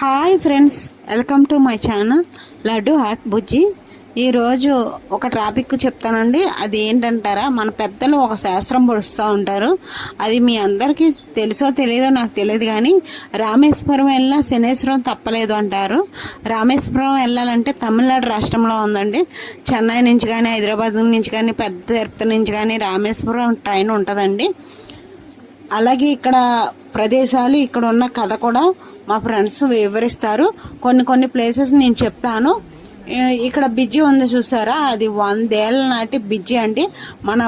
Hi friends, welcome to my channel Laddu hot Bujji. ఈరోజు ఒక topic చెప్తానండి. అది ఏంటంటారా, మన పెద్దలు ఒక శాస్త్రం పొడుస్తూ ఉంటారు. అది మీ అందరికీ తెలుసో తెలియదో నాకు తెలియదు, కానీ రామేశ్వరం వెళ్ళినా శనేశ్వరం తప్పలేదు అంటారు. రామేశ్వరం వెళ్ళాలంటే తమిళనాడు రాష్ట్రంలో ఉందండి. చెన్నై నుంచి కానీ, హైదరాబాద్ నుంచి కానీ, పెద్ద తిరుపతి నుంచి కానీ రామేశ్వరం ట్రైన్ ఉంటుందండి. అలాగే ఇక్కడ ప్రదేశాలు, ఇక్కడ ఉన్న కథ కూడా మా ఫ్రెండ్స్ వివరిస్తారు. కొన్ని ప్లేసెస్ నేను చెప్తాను. ఇక్కడ బ్రిడ్జి ఉంది చూసారా, అది 100 ఏళ్ళ నాటి బ్రిడ్జి అండి. మన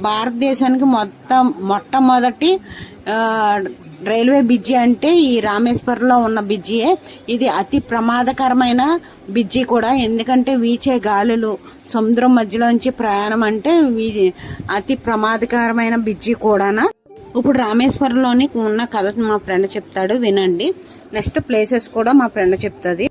భారతదేశానికి మొట్టమొదటి రైల్వే బ్రిడ్జి అంటే ఈ రామేశ్వరంలో ఉన్న బ్రిడ్జియే. ఇది అతి ప్రమాదకరమైన బ్రిడ్జి కూడా, ఎందుకంటే వీచే గాలులు, సముద్రం మధ్యలోంచి ప్రయాణం అంటే అతి ప్రమాదకరమైన బ్రిడ్జి కూడానా. ఇప్పుడు రామేశ్వరంలోని ఉన్న కథ మా ఫ్రెండ్ చెప్తాడు, వినండి. నెక్స్ట్ ప్లేసెస్ కూడా మా ఫ్రెండ్ చెప్తుంది.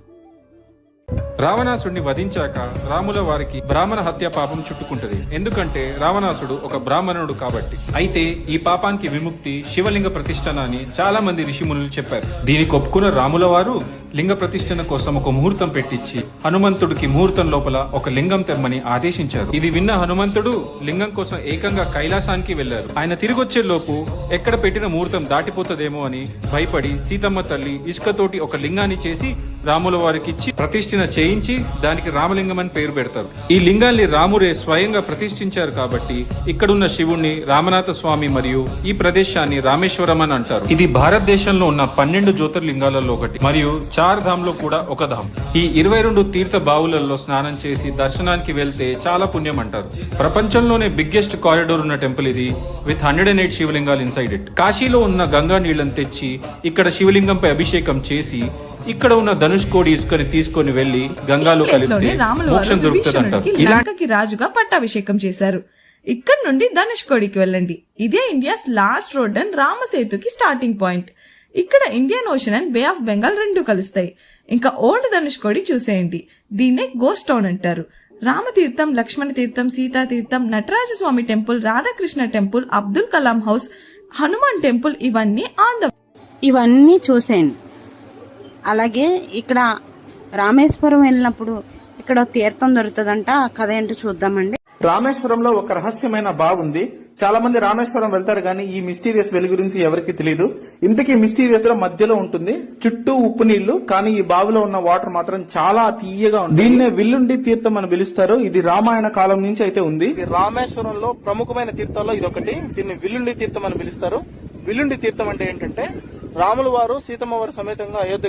రావణాసుడిని వధించాక రాముల వారికి బ్రాహ్మణ హత్య పాపం చుట్టుకుంటది. ఎందుకంటే రావణాసుడు ఒక బ్రాహ్మణుడు కాబట్టి. అయితే ఈ పాపానికి విముక్తి శివలింగ ప్రతిష్టన అని చాలా మంది ఋషిమునులు చెప్పారు. దీనికి ఒప్పుకున్న రాముల వారు లింగ ప్రతిష్టన కోసం ఒక ముహూర్తం పెట్టించి హనుమంతుడికి ముహూర్తం లోపల ఒక లింగం తెమ్మని ఆదేశించారు. ఇది విన్న హనుమంతుడు లింగం కోసం ఏకంగా కైలాసానికి వెళ్లారు. ఆయన తిరిగొచ్చే లోపు ఎక్కడ పెట్టిన ముహూర్తం దాటిపోతుందేమో అని భయపడి సీతమ్మ తల్లి ఇసుకతోటి ఒక లింగాన్ని చేసి రాముల వారికి ఇచ్చి ప్రతిష్ఠన చేయించి దానికి రామలింగం అని పేరు పెడతారు. ఈ లింగాన్ని రాముడే స్వయంగా ప్రతిష్ఠించారు కాబట్టి ఇక్కడున్న శివుణ్ణి రామనాథ స్వామి మరియు ఈ ప్రదేశాన్ని రామేశ్వరం అని అంటారు. ఇది భారతదేశంలో ఉన్న 12 జ్యోతిర్లింగాలలో ఒకటి మరియు 4 ధామ్ లో కూడా ఒక ధామ్. ఈ 22 తీర్థ బావులలో స్నానం చేసి దర్శనానికి వెళ్తే చాలా పుణ్యం అంటారు. ప్రపంచంలోనే బిగ్గెస్ట్ కారిడోర్ ఉన్న టెంపుల్ ఇది, విత్ 108 శివలింగాలు ఇన్సైడ్ ఇట్. కాశీలో ఉన్న గంగా నీళ్లను తెచ్చి ఇక్కడ శివలింగంపై అభిషేకం చేసి ఇక్కడ ఉన్న ధనుష్కోడి ఇసుకని తీసుకొని వెళ్లి గంగాలో కలిపితే మోక్షం దొరుకుతుంది. లంకకి రాజుగా పట్టాభిషేకం చేశారు. ఇక్కడ నుండి ధనుష్కోడికి వెళ్ళండి. ఇదే ఇండియాస్ లాస్ట్ రోడ్ అండ్ రామసేతుకి స్టార్టింగ్ పాయింట్. ఇక్కడ Indian Ocean and bay of Bengal రెండు కలుస్తాయి. ఇంకా ఓల్డ్ ధనుష్కోడి చూసేయండి. దీన్నే గోస్ట్ టౌన్ అంటారు. రామతీర్థం, లక్ష్మణ తీర్థం, సీతా తీర్థం, Natarajaswamy temple, Radhakrishna temple, Abdul Kalam house, Hanuman temple ఇవన్నీ చూసేయండి. అలాగే ఇక్కడ రామేశ్వరం వెళ్ళినప్పుడు ఇక్కడ తీర్థం దొరుకుతుందంట. ఆ కథ ఏంటో చూద్దామండి. రామేశ్వరంలో ఒక రహస్యమైన బావి ఉంది. చాలా మంది రామేశ్వరం వెళ్తారు కానీ ఈ మిస్టీరియస్ వెలి గురించి ఎవరికి తెలియదు. ఇంతకీ మిస్టీరియస్ లో మధ్యలో ఉంటుంది, చుట్టూ ఉప్పు నీళ్లు, కానీ ఈ బావిలో ఉన్న వాటర్ మాత్రం చాలా తీయగా ఉంది. దీన్నే విల్లుండి తీర్థం అని పిలుస్తారు. ఇది రామాయణ కాలం నుంచి అయితే ఉంది. రామేశ్వరంలో ప్రముఖమైన తీర్థాల్లో ఇది ఒకటి. దీన్ని విల్లుండి తీర్థం అని పిలుస్తారు. విల్లుండి తీర్థం అంటే ఏంటంటే రాముల వారు సీతమ్మ వారి సమేతంగా అయోధ్య